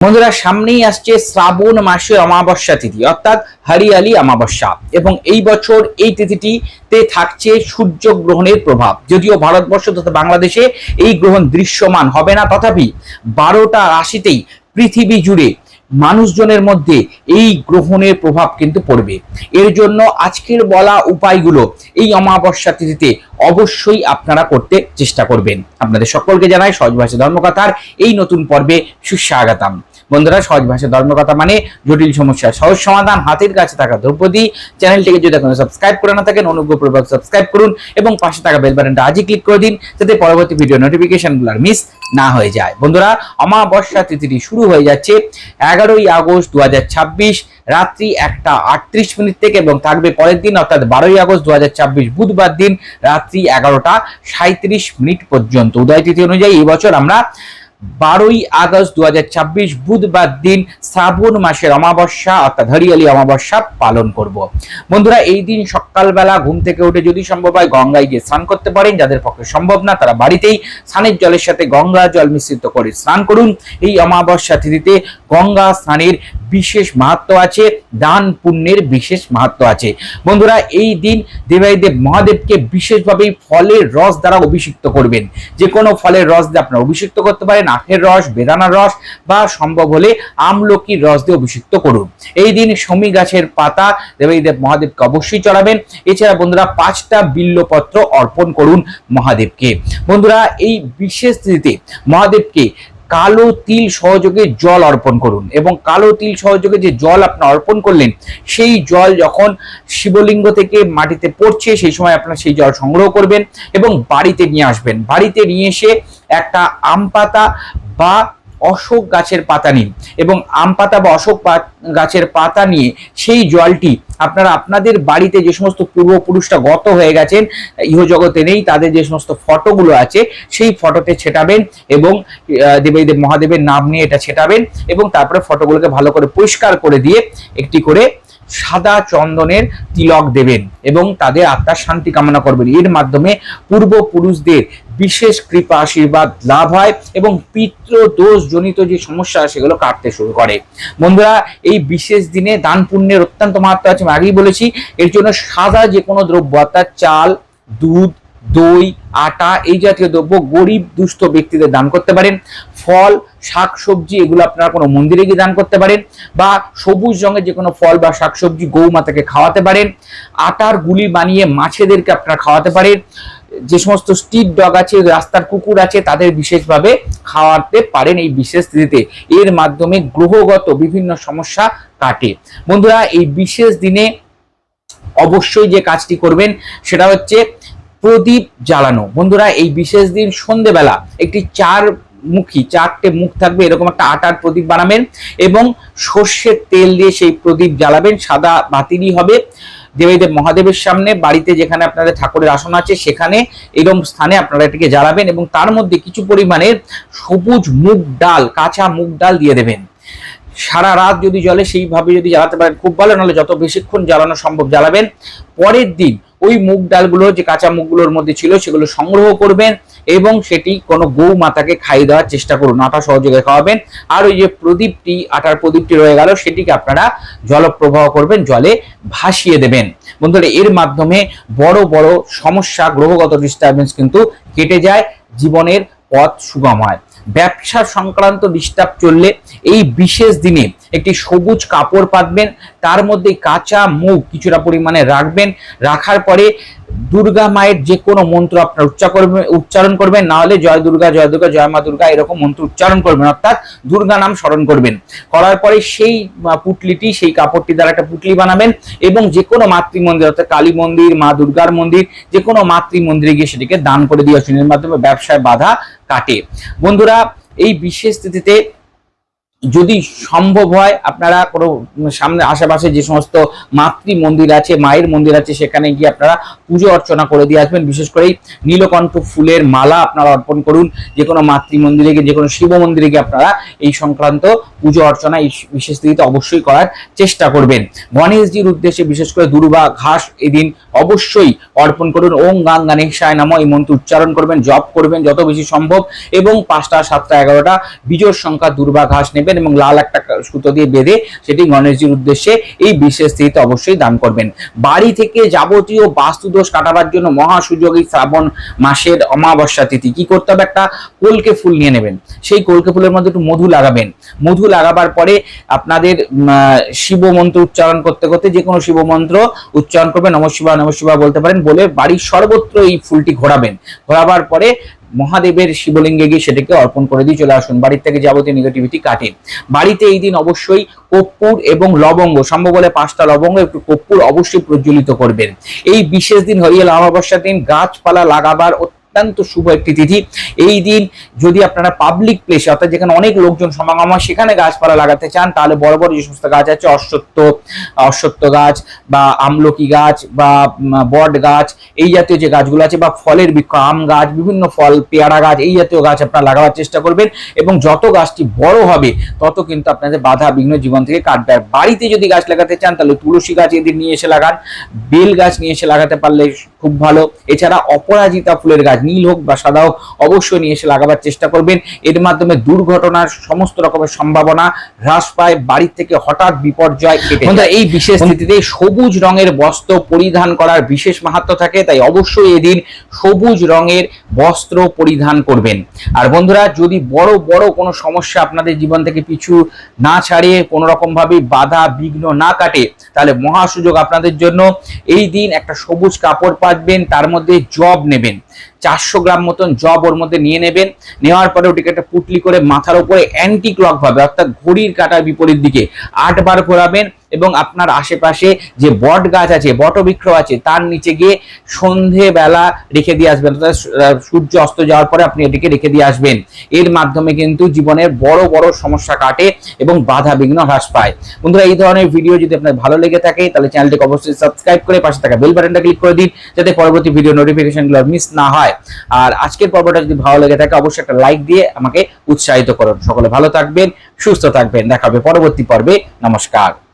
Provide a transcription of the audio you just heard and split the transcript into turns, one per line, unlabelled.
বন্ধুরা, সামনেই আসছে শ্রাবণ মাসের অমাবস্যা তিথি অর্থাৎ হরিয়ালি অমাবস্যা, এবং এই বছর এই তিথিটিতে থাকছে সূর্য গ্রহণের প্রভাব। যদিও ভারতবর্ষ তথা বাংলাদেশে এই গ্রহণ দৃশ্যমান হবে না, তথাপি 12টা রাশিতেই পৃথিবী জুড়ে মানুষজনের মধ্যে এই গ্রহণের প্রভাব কিন্তু পড়বে। এর জন্য আজকের বলা উপায়গুলো এই অমাবস্যা তিথিতে অবশ্যই আপনারা করতে চেষ্টা করবেন। আপনাদের সকলকে জানাই সহজ ভাষায় ধর্মকথার এই নতুন পর্বে সুস্বাগতম। বন্ধুরা, সহজ ভাষায় ধর্মকথা মানে জটিল সমস্যার সহজ সমাধান, হাতের কাছে থাকা দ্রৌপদী। চ্যানেলটিকে যদি এখনো সাবস্ক্রাইব করে না থাকেন অনুগ্রহপূর্বক সাবস্ক্রাইব করুন এবং পাশে থাকা বেল বাটনটা আজই ক্লিক করে দিন, যাতে পরবর্তী ভিডিও নোটিফিকেশনগুলো মিস না হয়ে যায়। বন্ধুরা, অমাবস্যা তিথিটি শুরু হয়ে যাচ্ছে 11ই আগস্ট 2026 রাত্রি 1টা 38 থেকে এবং থাকবে পরের দিন অর্থাৎ 12ই আগস্ট 2026 বুধবার দিন রাত্রি 11টা 37 পর্যন্ত। উদয় তিথি অনুযায়ী এই বছর আমরা 12ই আগস্ট 2026 বুধবার দিন শ্রাবণ মাসের অমাবস্যা অর্থাৎ হরিয়ালি অমাবস্যা পালন করব। বন্ধুরা, এই দিন সকালবেলা ঘুম থেকে উঠে যদি সম্ভব হয় গঙ্গায় গিয়ে স্নান করতে পারেন। যাদের পক্ষে সম্ভব না তারা বাড়িতেই স্নানের জলের সাথে গঙ্গা জল মিশ্রিত করে স্নান করুন। এই অমাবস্যা তিথিতে গঙ্গা স্নানের বিশেষ মাহাত্ম্য আছে, দান পুণ্যের বিশেষ মাহাত্ম্য আছে। বন্ধুরা, এই দিন দেবাদিদেব মহাদেবকে বিশেষভাবে ফলের রস দ্বারা অভিষিক্ত করবেন। যে কোনো ফলের রস দিয়ে আপনারা অভিষিক্ত করতে পারেন, আখের রস, বেদানার রস বা সম্ভব হলে আমলকির রস দিয়ে অভিষিক্ত করুন। এই দিন শমী গাছের পাতা দেবাদিদেব মহাদেবকে অবশ্যই চড়াবেন। এছাড়া বন্ধুরা 5টা বিল্লপত্র অর্পণ করুন মহাদেবকে। বন্ধুরা, এই বিশেষ তিথিতে মহাদেবকে কালো তিল সহযোগে জল অর্পণ করুন এবং কালো তিল সহযোগে যে জল আপনারা অর্পণ করলেন সেই জল যখন শিবলিঙ্গ থেকে মাটিতে পড়ছে সেই সময় আপনারা সেই জল সংগ্রহ করবেন এবং বাড়িতে নিয়ে আসবেন। বাড়িতে নিয়ে এসে একটা আম পাতা বা অশোক গাছের পাতা নিন এবং আম পাতা বা অশোক গাছের পাতা নিয়ে সেই জলটি আপনারা আপনাদের বাড়িতে যে সমস্ত পূর্বপুরুষরা গত হয়ে গেছেন, ইহজগতে নেই, তাদের যে সমস্ত ফটোগুলো আছে সেই ফটোতে ছেটাবেন এবং দেবাদিদেব মহাদেবের নাম নিয়ে এটা ছেটাবেন এবং তারপরে ফটোগুলোকে ভালো করে পরিষ্কার করে দিয়ে একটি করে সাদা চন্দনের তিলক দেবেন এবং তাদের আত্মার শান্তি কামনা করবেন। এর মাধ্যমে পূর্বপুরুষদের বিশেষ কৃপা আশীর্বাদ লাভ হয় এবং পিতৃদোষ জনিত যে সমস্যা সেগুলো কাটতে শুরু করে। বন্ধুরা, এই বিশেষ দিনে দান পুণ্যের অত্যন্ত মাহাত্ম্য আছে, আমি আগেই বলেছি। এর জন্য সাদা যে কোনো দ্রব্য অর্থাৎ চাল, দুধ, দই, আটা এই জাতীয় দ্রব্য গরিব দুস্থ ব্যক্তিদের দান করতে পারেন। ফল, শাকসবজি এগুলো আপনারা কোনো মন্দিরে গিয়ে দান করতে পারেন বা সবুজ রঙের যে কোনো ফল বা শাকসবজি গৌ মাতাকে খাওয়াতে পারেন। আটার গুলি বানিয়ে মাছেদেরকে আপনারা খাওয়াতে পারেন। যে সমস্ত স্ট্রিট ডগ আছে, রাস্তার কুকুর আছে, তাদের বিশেষভাবে খাওয়াতে পারেন এই বিশেষ তিথিতে। এর মাধ্যমে গ্রহগত বিভিন্ন সমস্যা কাটে। বন্ধুরা, এই বিশেষ দিনে অবশ্যই যে কাজটি করবেন সেটা হচ্ছে প্রদীপ জ্বালানো। বন্ধুরা, এই বিশেষ দিন সন্ধ্যেবেলা একটি 4টে মুখ থাকবে এরকম একটা আটার প্রদীপ বানাবেন এবং সর্ষের তেল দিয়ে সেই প্রদীপ জ্বালাবেন। সাদা বাতিলই হবে। দেবাদিদেব মহাদেবের সামনে বাড়িতে যেখানে আপনাদের ঠাকুরের আসন আছে সেখানে এরকম স্থানে আপনারা এটাকে জ্বালাবেন এবং তার মধ্যে কিছু পরিমাণের সবুজ মুগ ডাল, কাঁচা মুগ ডাল দিয়ে দেবেন। সারা রাত যদি জ্বলে সেইভাবে যদি জ্বালাতে পারেন খুব ভালো, নাহলে যত বেশিক্ষণ জ্বালানো সম্ভব জ্বালাবেন। পরের দিন ওই মুগ ডালগুলো যে কাঁচা মুগগুলোর মধ্যে ছিল সেগুলো সংগ্রহ করবেন এবং সেটি কোনো গৌ মাতাকে খাইয়ে দেওয়ার চেষ্টা করুন, আটা সহযোগে খাওয়াবেন। আর ওই যে প্রদীপটি, আটার প্রদীপটি রয়ে গেল, সেটিকে আপনারা জলপ্রবাহ করবেন, জলে ভাসিয়ে দেবেন। বন্ধুরা, এর মাধ্যমে বড় বড় সমস্যা, গ্রহগত ডিস্টারবেন্স কিন্তু কেটে যায়, জীবনের পথ সুগম হয়। ব্যবসা সংক্রান্ত ডিস্টার্ব চললে এই বিশেষ দিনে একটি সবুজ কাপড় পাতবেন, তার মধ্যে কাঁচা মুগ কিছুটা পরিমাণে রাখবেন। রাখার পরে দুর্গা মায়ের যে কোনো মন্ত্র আপনার উচ্চারণ করবেন, না হলে জয় দুর্গা, জয় দুর্গা, জয় মা দুর্গা এরকম মন্ত্র উচ্চারণ করবেন, অর্থাৎ দুর্গা নাম স্মরণ করবেন। করার পরে সেই পুটলিটি, সেই কাপড়টি দ্বারা একটা পুটলি বানাবেন এবং যে কোনো মাতৃমন্দির অর্থাৎ কালী মন্দির, মা দুর্গার মন্দির, যে কোনো মাতৃমন্দিরে গিয়ে সেটিকে দান করে দিয়ে আসুন। এর মাধ্যমে ব্যবসায় বাধা কাটে। বন্ধুরা, এই বিশেষ তিথিতে যদি সম্ভব হয় আপনারা কোনো সামনে আশেপাশে যে সমস্ত মাতৃ মন্দির আছে, মায়ের মন্দির আছে, সেখানে গিয়ে আপনারা পুজো অর্চনা করে দিয়ে আসবেন। বিশেষ করে নীলকণ্ঠ ফুলের মালা আপনারা অর্পণ করুন। যে কোনো মাতৃ মন্দিরে গিয়ে, যে কোনো শিব মন্দিরে গিয়ে আপনারা এই সংক্রান্ত পুজো অর্চনা এই বিশেষ তিথিতে অবশ্যই করার চেষ্টা করবেন। গণেশজির উদ্দেশ্যে বিশেষ করে দুর্বা ঘাস এদিন অবশ্যই অর্পণ করুন। ওং গাং গণেশায় নমঃ এই মন্ত্র উচ্চারণ করবেন, জপ করবেন যত বেশি সম্ভব এবং 5টা 7টা 11টা বিজোড় সংখ্যা দুর্বা ঘাস নেবেন। নেবেন এবং লাল একটা সুতো দিয়ে বেঁধে সেটি গণেশজির উদ্দেশ্যে এই বিশেষ তিথিতে অবশ্যই দান করবেন। বাড়ি থেকে যাবতীয় বাস্তুদোষ কাটাবার জন্য মহা সুযোগ এই শ্রাবণ মাসের অমাবস্যা তিথি। কি করতে হবে, একটা কলকে ফুল নিয়ে নেবেন, সেই কলকে ফুলের মধ্যে একটু মধু লাগাবেন। মধু লাগাবার পরে আপনাদের শিব মন্ত্র উচ্চারণ করতে করতে যে কোনো শিব মন্ত্র উচ্চারণ করবেন, নমঃ শিবায় নমঃ শিবায় বলতে পারেন, বলে বাড়ির সর্বত্র এই ফুলটি ঘোরাবেন। ঘোরাবার পরে মহাদেবের শিবলিঙ্গে গিয়ে সেটাকে অর্পণ করে দিয়ে চলে আসুন। বাড়ির থেকে যাবতীয় নেগেটিভিটি কাটে। বাড়িতে এই দিন অবশ্যই কর্পূর এবং লবঙ্গ, সম্ভব হলে 5টা লবঙ্গ একটু কর্পূর অবশ্যই প্রজ্বলিত করবেন। এই বিশেষ দিন হরিয়াল অমাবস্যার দিন গাছপালা লাগাবার অত্যন্ত শুভ একটি তিথি। এই দিন যদি আপনারা পাবলিক প্লেসে, অর্থাৎ যেখানে অনেক লোকজন সমাগম হয়, সেখানে গাছপালা লাগাতে চান, তাহলে বড় বড় যে সমস্ত গাছ আছে, অশ্বত্থ গাছ বা আমলকি গাছ বা বট গাছ, এই জাতীয় যে গাছগুলো আছে, বা ফলের বৃক্ষ, আম গাছ, বিভিন্ন ফল, পেয়ারা গাছ, এই জাতীয় গাছ আপনারা লাগাবার চেষ্টা করবেন। এবং যত গাছটি বড় হবে তত কিন্তু আপনাদের বাধা বিঘ্ন জীবন থেকে কাটবে। আর বাড়িতে যদি গাছ লাগাতে চান তাহলে তুলসী গাছ এদিন নিয়ে এসে লাগান, বেল গাছ নিয়ে এসে লাগাতে পারলে খুব ভালো। এছাড়া অপরাজিতা ফুলের গাছ, নীল হোক বা সাদা হোক, অবশ্যই নিয়ে এসে লাগাবার চেষ্টা করবেন। এর মাধ্যমে দুর্ঘটনার সমস্ত রকমের সম্ভাবনা হ্রাস পায়, বাড়ির থেকে হঠাৎ বিপর্যয় কেটে যায়। এই বিশেষ তিথিতে সবুজ রঙের বস্ত্র পরিধান করার বিশেষ মাহাত্ম্য থাকে, তাই অবশ্যই এদিন সবুজ রঙের বস্ত্র পরিধান করবেন। আর বন্ধুরা, যদি বড় বড় কোনো সমস্যা আপনাদের জীবন থেকে পিছু না ছাড়িয়ে কোনো রকম ভাবে বাধা বিঘ্ন না কাটে, তাহলে মহা সুযোগ আপনাদের জন্য। এই দিন একটা সবুজ কাপড় পাতবেন, তার মধ্যে জব নেবেন, 400 গ্রাম মতন জব ওর মধ্যে নিয়ে নেবেন। নেওয়ার পরে ওটিকে একটা পুটলি করে মাথার উপরে অ্যান্টি ক্লক ভাবে, অর্থাৎ ঘড়ির কাঁটার বিপরীত দিকে 8 বার ঘোরাবেন এবং আপনার আশেপাশে যে বট গাছ আছে, বটবৃক্ষ আছে, তার নিচে গিয়ে সন্ধেবেলা রেখে দিয়ে আসবেন। অর্থাৎ সূর্য অস্ত যাওয়ার পরে আপনি এটিকে রেখে দিয়ে আসবেন। এর মাধ্যমে কিন্তু জীবনের বড় বড় সমস্যা কাটে এবং বাধা বিঘ্ন হ্রাস পায়। বন্ধুরা, এই ধরনের ভিডিও যদি আপনার ভালো লেগে থাকে তাহলে চ্যানেলটিকে অবশ্যই সাবস্ক্রাইব করে পাশে থাকা বেল বাটনটা ক্লিক করে দিন, যাতে পরবর্তী ভিডিও নোটিফিকেশনগুলো মিস না হয়। আর আজকের পর্বটা যদি ভালো লেগে থাকে অবশ্যই একটা লাইক দিয়ে আমাকে উৎসাহিত করুন। সকলে ভালো থাকবেন, সুস্থ থাকবেন। দেখা হবে পরবর্তী পর্বে। নমস্কার।